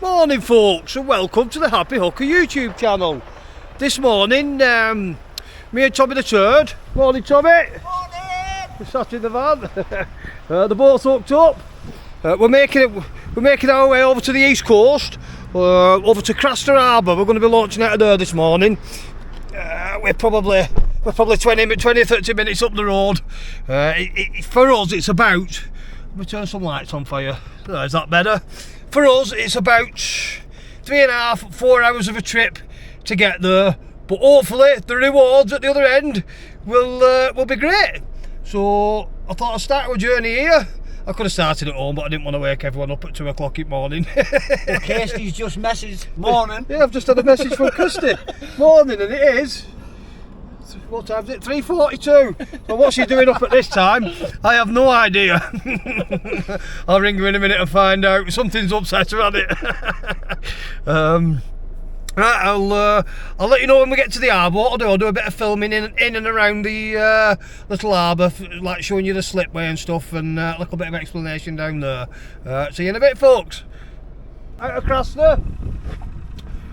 Morning folks, and welcome to the Happy Hooker YouTube channel. This morning, me and Tommy the Turd. Morning Tommy! Morning! We're sat in the van. The boat's hooked up. We're making our way over to the east coast, over to Craster Harbour. We're going to be launching out of there this morning. We're probably 20 or 30 minutes up the road. For us it's about, let me turn some lights on for you. Is that better? For us it's about 3.5 to 4 hours of a trip to get there, but hopefully the rewards at the other end will be great. So I thought I'd start our journey here. I could have started at home, but I didn't want to wake everyone up at 2 o'clock in the morning. Well, Kirsty's just messaged morning. Yeah, I've just had a message from Kirsty. Morning, and it is, what time is it? 3:42. So what's she doing up at this time? I have no idea. I'll ring her in a minute and find out. Something's upset her, hasn't it? Right, I'll let you know when we get to the harbour. What I'll do a bit of filming in and around the little harbour, like showing you the slipway and stuff, and a little bit of explanation down there. See you in a bit, folks. Out across there,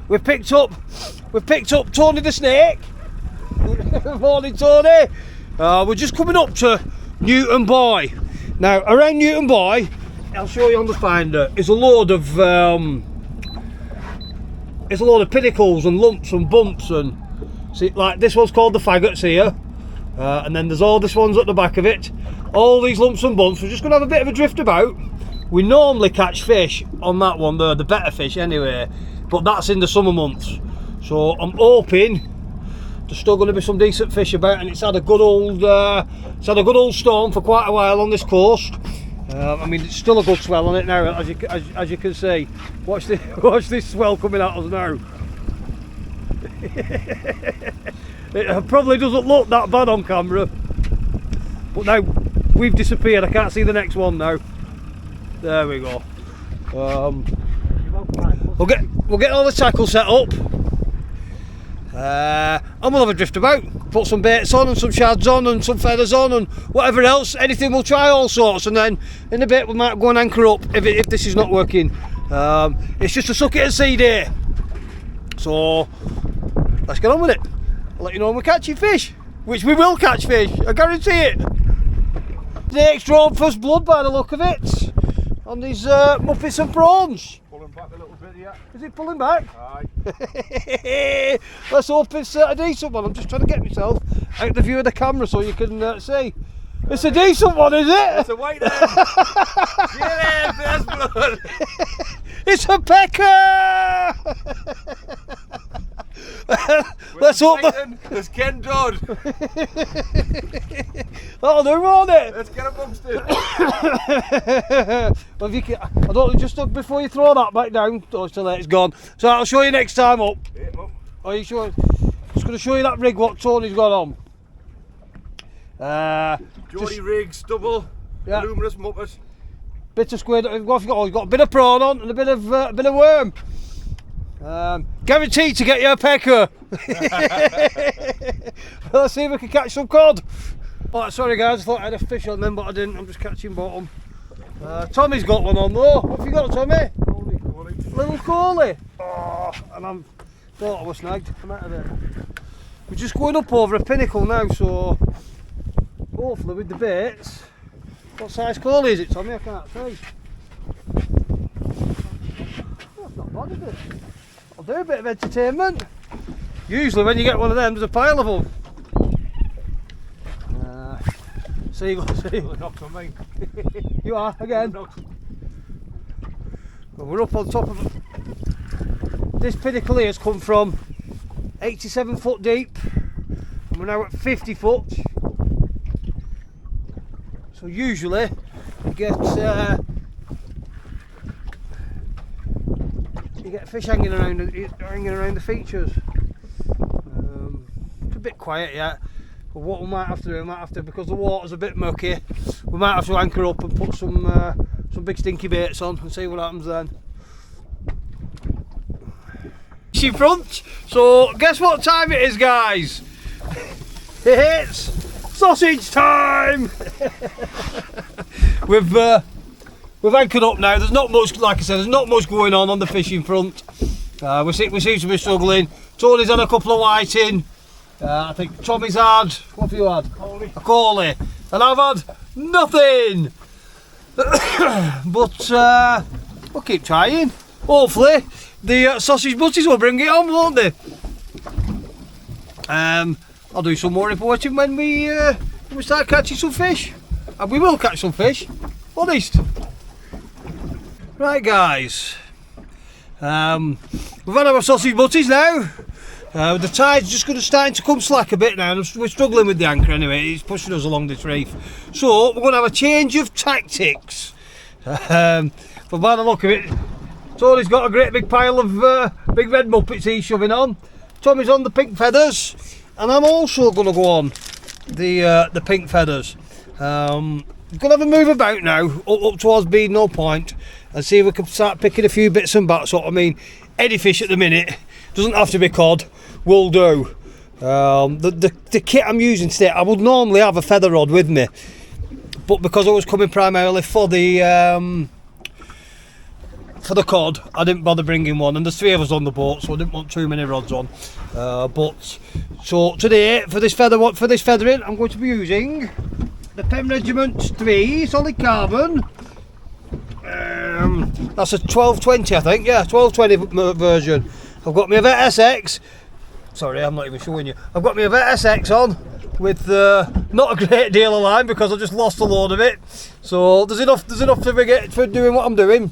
we've picked up Tony the Snake. Morning, Tony. We're just coming up to Newton Buoy. Now, around Newton Buoy, I'll show you on the finder, is a load of pinnacles and lumps and bumps, and see, like this one's called the faggots here, and then there's all this ones at the back of it. All these lumps and bumps. We're just going to have a bit of a drift about. We normally catch fish on that one there, the better fish anyway, but that's in the summer months. So I'm hoping there's still going to be some decent fish about, and it's had a good old storm for quite a while on this coast. I mean, it's still a good swell on it now, as you can see. Watch this swell coming at us now. It probably doesn't look that bad on camera, but now we've disappeared. I can't see the next one now. There we go. We'll get all the tackle set up. And we'll have a drift about, put some baits on and some shads on and some feathers on and whatever else, anything. We'll try all sorts, and then in a bit we might go and anchor up if this is not working. It's just a suck it and see day, so let's get on with it. I'll let you know when we're catching fish, which we will catch fish, I guarantee it. Snake's drawn first blood by the look of it on these muppets and prawns. Pulling back a little bit, yeah. Is it pulling back? Aye. Let's hope it's a decent one. I'm just trying to get myself out the view of the camera so you can see. It's a decent one, is it? It's a white end. Yeah, first blood. It's a pecker! Let's hope There's Ken Dodd. That'll do, won't it? Let's get amongst it. Well, if you can, I don't just look before you throw that back down. Oh, it's too late, it's gone. So I'll show you next time up. Yeah, up. Are you sure? Just going to show you that rig what Tony's got on. Geordie rigs, double, yeah. numerous muppets. Bit of squid. What have you got? Oh, you've got a bit of prawn on and a bit of worm. Guaranteed to get you a pecker. Let's see if we can catch some cod. Oh, sorry guys, I thought I had a fish on them, but I didn't. I'm just catching bottom. Tommy's got one on though. What have you got, Tommy? Little Coley. Oh, and I thought I was snagged. I'm out of there. We're just going up over a pinnacle now, so hopefully with the baits. What size Coley is it, Tommy? I can't see. Oh, it's not bad, is it? I'll do a bit of entertainment. Usually when you get one of them, there's a pile of them. See, Knocks on me. You are again. Well, we're up on top of it. This pinnacle here has come from 87 foot deep, and we're now at 50 foot. So usually you get fish hanging around the features. It's a bit quiet yet. But what we might have to do, because the water's a bit mucky, we might have to anchor up and put some big stinky baits on and see what happens then. In front. So guess what time it is, guys? It's sausage time. We've we've anchored up now. There's not much, like I said, there's not much going on the fishing front. We seem to be struggling. Tony's had a couple of whiting. I think Tommy's had, what have you had? A collie. And I've had nothing. But we'll keep trying. Hopefully the sausage butties will bring it on, won't they? I'll do some more reporting when we start catching some fish. And we will catch some fish, honest. Right guys, we've had our sausage butties now. The tide's just starting to come slack a bit now, and we're struggling with the anchor anyway. It's pushing us along this reef. So we're going to have a change of tactics. But by the look of it, Tony's got a great big pile of big red muppets he's shoving on. Tommy's on the pink feathers, and I'm also going to go on the pink feathers. We're going to have a move about now up towards Bead No Point and see if we can start picking a few bits and bats. I mean, any fish at the minute, doesn't have to be cod, will do. The kit I'm using today, I would normally have a feather rod with me, but because I was coming primarily for the cod, I didn't bother bringing one, and there's 3 of us on the boat, so I didn't want too many rods on. So today for this feathering, I'm going to be using the Penn Regiment 3 solid carbon. That's a 1220, I think. Yeah, 1220 version. I've got my Vet SX. Sorry, I'm not even showing you. I've got my Vet SX on with not a great deal of line because I just lost a load of it. So there's enough for doing what I'm doing.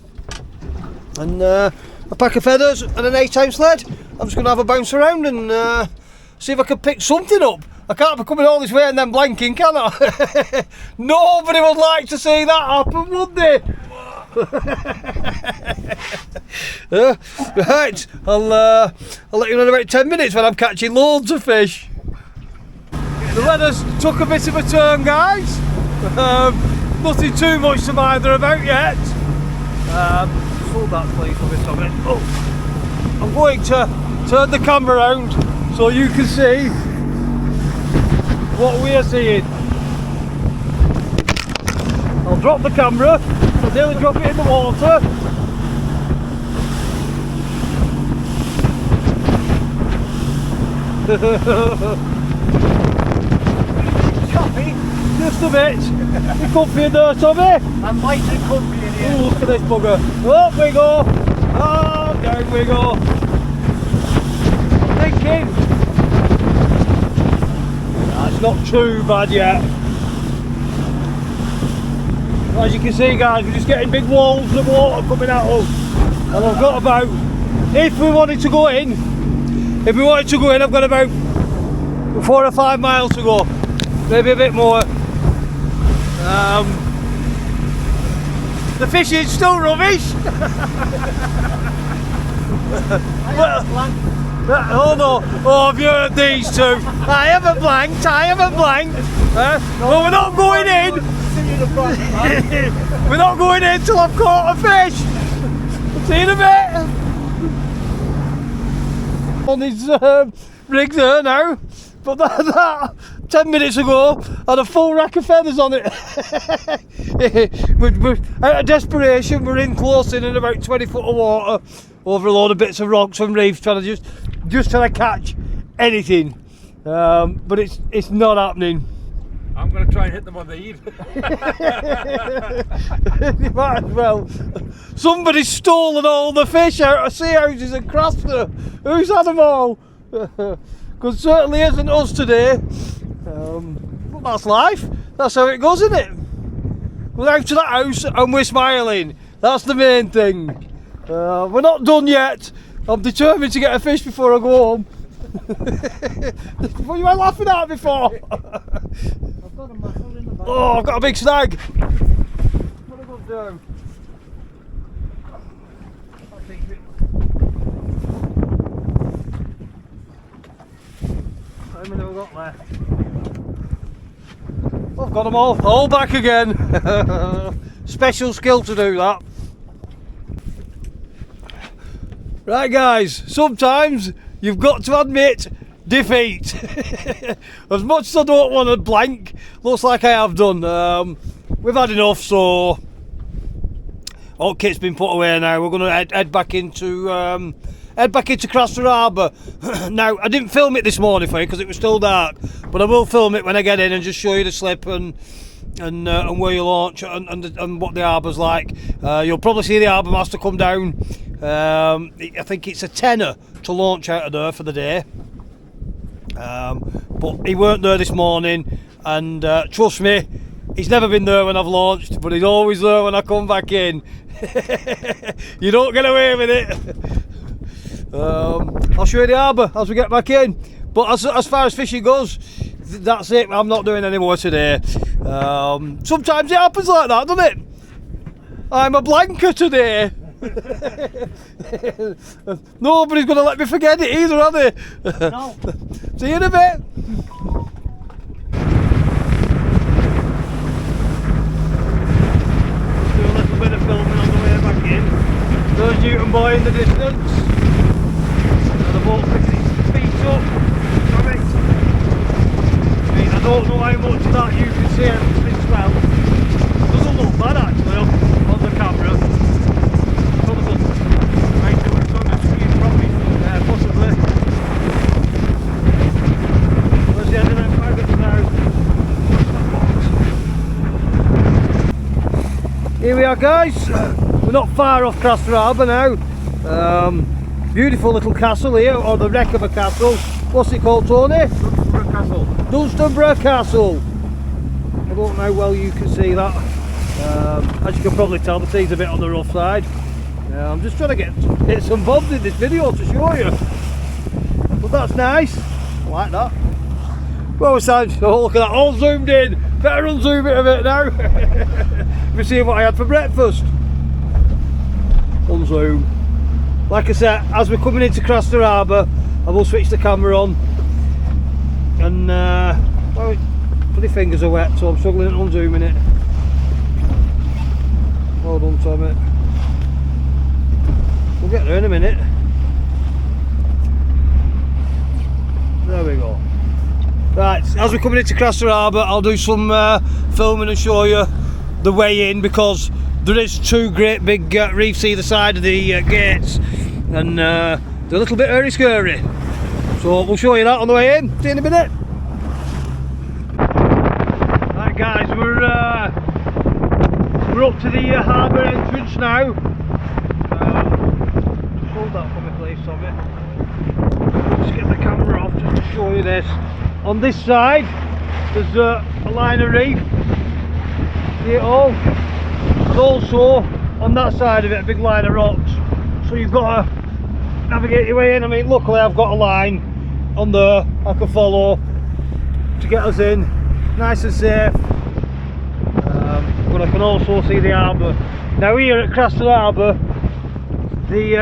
And a pack of feathers and an 8-time sled. I'm just going to have a bounce around and see if I can pick something up. I can't be coming all this way and then blanking, can I? Nobody would like to see that happen, would they? Right, I'll let you know in about 10 minutes when I'm catching loads of fish. The weather's took a bit of a turn, guys. Nothing too much to bother about yet. Hold that please for this minute. Oh, I'm going to turn the camera around so you can see what we are seeing. I'll drop the camera, I'll nearly drop it in the water. Choppy. Just a bit. You comfy in there, Tommy? I'm light and comfy in here. Oh, look at this bugger. Up we go. Oh, down we go. Thinking. That's not too bad yet. As you can see, guys, we're just getting big walls of water coming at us. And I've got about, if we wanted to go in, I've got about 4 or 5 miles to go. Maybe a bit more. The fishing's still rubbish. Well, oh no, oh, have you heard these two? I haven't blanked. Well, we're not going in. We're not going in till I've caught a fish. See you in a bit. On his rig there now, but that 10 minutes ago had a full rack of feathers on it. we're out of desperation, we're in close in about 20 foot of water over a load of bits of rocks and reefs, trying to catch anything, but it's not happening. I'm going to try and hit them on the head. You might as well. Somebody's stolen all the fish out of sea houses in Craster. Who's had them all? Because certainly isn't us today. But that's life. That's how it goes, isn't it? We're out to that house and we're smiling. That's the main thing. We're not done yet. I'm determined to get a fish before I go home. What you were laughing at before? I've got a mussel in the back. Oh, I've got a big snag. What am I going to do? How many have I got left? I've got them all back again. Special skill to do that. Right guys, sometimes you've got to admit defeat. As much as I don't want to blank, looks like I have done. We've had enough, so all kit's been put away now. We're going to head back into Craster Harbour. Now, I didn't film it this morning for you because it was still dark, but I will film it when I get in and just show you the slip and where you launch and what the harbour's like. You'll probably see the harbour master come down. I think it's a tenner to launch out of there for the day. But he weren't there this morning, and trust me, he's never been there when I've launched, but he's always there when I come back in. You don't get away with it. I'll show you the harbour as we get back in, but as far as fishing goes, that's it. I'm not doing any more today. Sometimes it happens like that, doesn't it? I'm a blanker today. Nobody's going to let me forget it either, are they? No. See you in a bit. Let's do a little bit of filming on the way back in. There's Newton Boy in the distance. And the boat picking its feet up. Sorry. I mean, I don't know how much of that you can see out this well. It doesn't look bad actually on the camera. Possibly. Where's the end of them faggots now? Here we are, guys. We're not far off Craster Harbour now. Beautiful little castle here, or the wreck of a castle. What's it called, Tony? Dunstable Castle. Dunstable Castle. I don't know how well you can see that. As you can probably tell, the sea's a bit on the rough side. I'm just trying to hit some bobs in this video to show you. But that's nice. I like that. Well, it's time. Oh, look at that, all zoomed in. Better unzoom it a bit now. We're seeing what I had for breakfast. Unzoom. Like I said, as we're coming into Craster Harbour, I will switch the camera on. And, well, my fingers are wet, so I'm struggling at unzooming it. Well done, Tommy. We'll get there in a minute. There we go. Right, as we're coming into Craster Harbour, I'll do some filming and show you the way in, because there is two great big reefs either side of the gates, and they're a little bit hurry scurry. So we'll show you that on the way in. See you in a minute. Right, guys, we're up to the harbour entrance now. Hold that for me, please, Tommy. Just get the camera off just to show you this. On this side, there's a line of reef. See it all? And also, on that side of it, a big line of rocks. So you've got to navigate your way in. I mean, luckily I've got a line on there I can follow to get us in. Nice and safe. But I can also see the harbour. Now here at Craster Harbour, the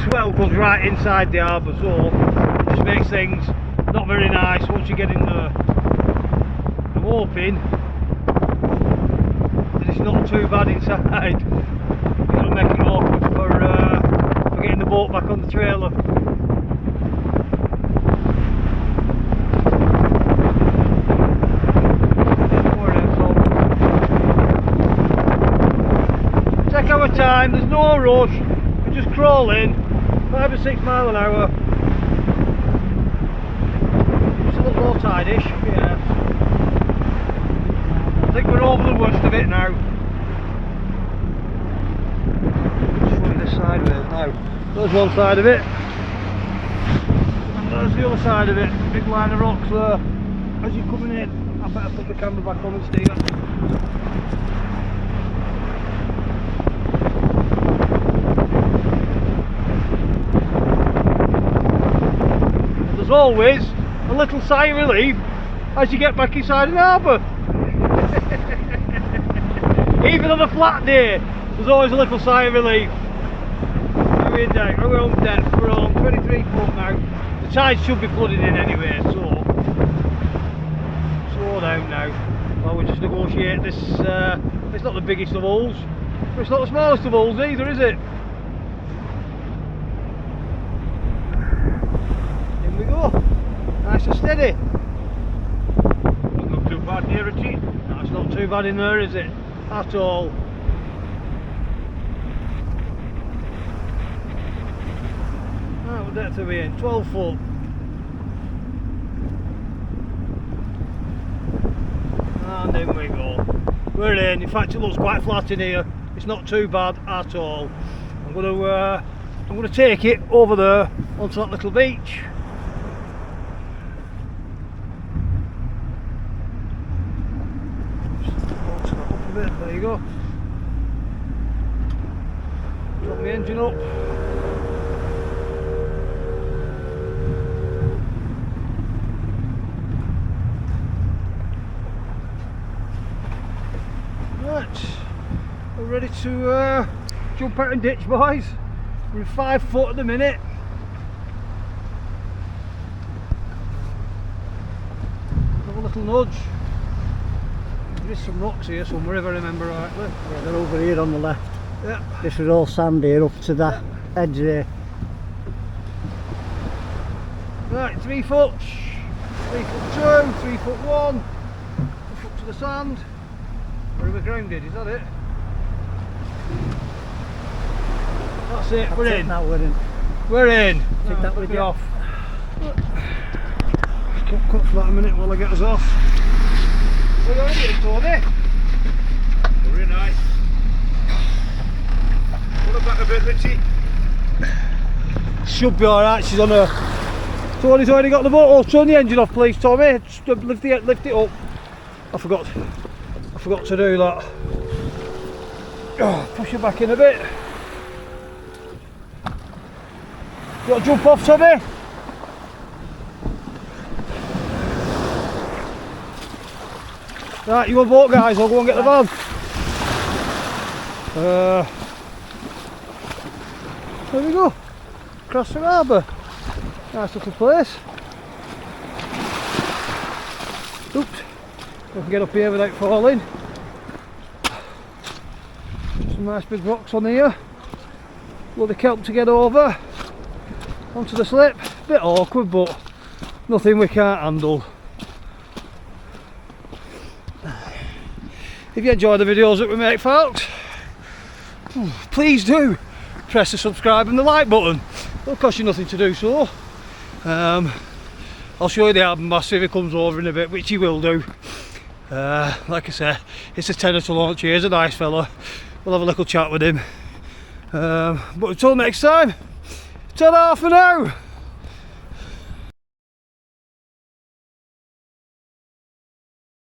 swell goes right inside the harbour, so it just makes things not very nice once you get in there. I'm hoping that it's not too bad inside. It'll make it awkward for getting the boat back on the trailer. Take our time, there's no rush. Just crawling, 5 or 6 miles an hour. Just a little more tide-ish, yeah. I think we're over the worst of it now. Show you this side of it now. There's one side of it, and there's the other side of it. Big line of rocks there. As you're coming in, I better put the camera back on and steer. There's always a little sigh of relief as you get back inside the harbour. Even on a flat day, there's always a little sigh of relief. We're on depth, we're on 23 foot now. The tide should be flooding in anyway, so slow down now while we just negotiate this. It's not the biggest of holes, but it's not the smallest of holes either, is it? We go, nice and steady. Not too bad near a cheat. That's not too bad in there, is it? At all. What depth are we in? 12 foot. And in we go. We're in fact it looks quite flat in here. It's not too bad at all. I'm going to take it over there onto that little beach. There you go. Drop the engine up. Right, we're ready to jump out and ditch, boys. We're in 5 foot at the minute. Have a little nudge. There is some rocks here somewhere if I remember rightly. Yeah, they're over here on the left. Yeah. This is all sand here up to that edge there. Right, 3 foot. 3 foot 2, 3 foot 1. Up to the sand. Where are we grounded? Is that it? That's it. We're in. Now we're in. We're in. Take that with be you. off. Cut for that a minute while I get us off. We're going to Tony. Very nice. Pull it back a bit, Richie. Should be alright, she's on her. Tony's already got the boat. Oh, turn the engine off please, Tommy. Just lift it up. I forgot to do that. Oh, push it back in a bit. You got to jump off, Tommy? Right, you on boat guys, I'll go and get the van. There we go. Craster Harbour. Nice little place. Oops. We can get up here without falling. Some nice big rocks on here. Load of kelp to get over. Onto the slip. Bit awkward but nothing we can't handle. If you enjoy the videos that we make, folks, please do press the subscribe and the like button. It'll cost you nothing to do so. I'll show you the album master if he comes over in a bit, which he will do. Like I said, it's a tenner to launch here. He's a nice fella. We'll have a little chat with him. But until next time, ta-da for now.